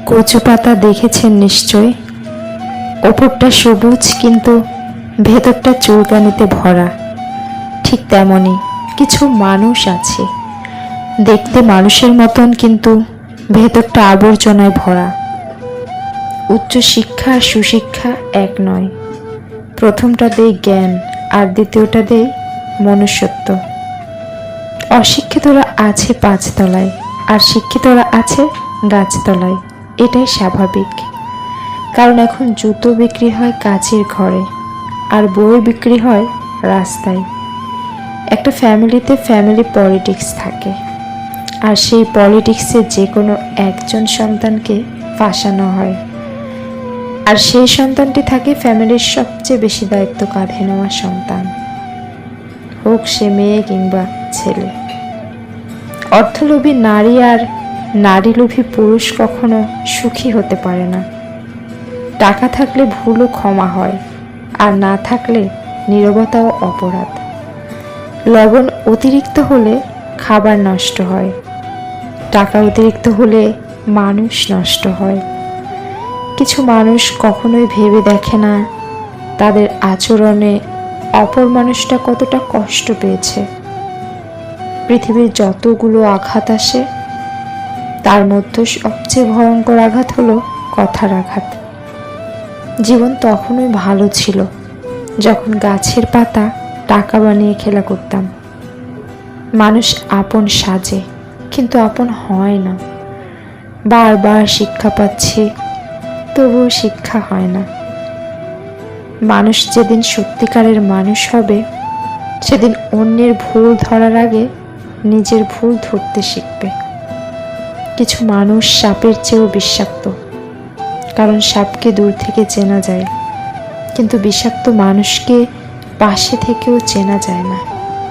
কচু পাতা দেখেছেন নিশ্চয়। ওপরটা সবুজ কিন্তু ভেতরটা চুলকানিতে ভরা। ঠিক তেমনই কিছু মানুষ আছে, দেখতে মানুষের মতন কিন্তু ভেতরটা আবর্জনায় ভরা। উচ্চ শিক্ষা আর সুশিক্ষা এক নয়। প্রথমটা দেয় জ্ঞান আর দ্বিতীয়টা দেয় মনুষ্যত্ব। অশিক্ষিতরা আছে পাঁচতলায় আর শিক্ষিতরা আছে গাছতলায়। এটাই স্বাভাবিক, কারণ এখন জুতো বিক্রি হয় কাচের ঘরে আর বই বিক্রি হয় রাস্তায়। একটা ফ্যামিলিতে ফ্যামিলি পলিটিক্স থাকে, আর সেই পলিটিক্সে যে কোনো একজন সন্তানকে ফাঁসানো হয়, আর সেই সন্তানটি থাকে ফ্যামিলির সবচেয়ে বেশি দায়িত্ব কাঁধে নেওয়া সন্তান, হোক সে মেয়ে কিংবা ছেলে। অর্থলোভী নারী আর নারীলোভী পুরুষ কখনো সুখী হতে পারে না। টাকা থাকলে ভুলও ক্ষমা হয়, আর না থাকলে নীরবতাও অপরাধ। লবণ অতিরিক্ত হলে খাবার নষ্ট হয়, টাকা অতিরিক্ত হলে মানুষ নষ্ট হয়। কিছু মানুষ কখনোই ভেবে দেখে না তাদের আচরণে অপর মানুষটা কতটা কষ্ট পেয়েছে। পৃথিবীর যতগুলো আঘাত আসে তার মধ্যে সবচেয়ে ভয়ঙ্কর আঘাত হলো কথার আঘাত। জীবন তখনই ভালো ছিল যখন গাছের পাতা টাকা বানিয়ে খেলা করতাম। মানুষ আপন সাজে কিন্তু আপন হয় না। বারবার শিক্ষা পাচ্ছি, তবুও শিক্ষা হয় না। মানুষ যেদিন সত্যিকারের মানুষ হবে সেদিন অন্যের ভুল ধরার আগে নিজের ভুল ধরতে শিখবে। কিছু মানুষ সাপের চেয়েও বিষাক্ত, কারণ সাপকে দূর থেকে চেনা যায়, কিন্তু বিষাক্ত মানুষকে পাশে থেকেও চেনা যায় না।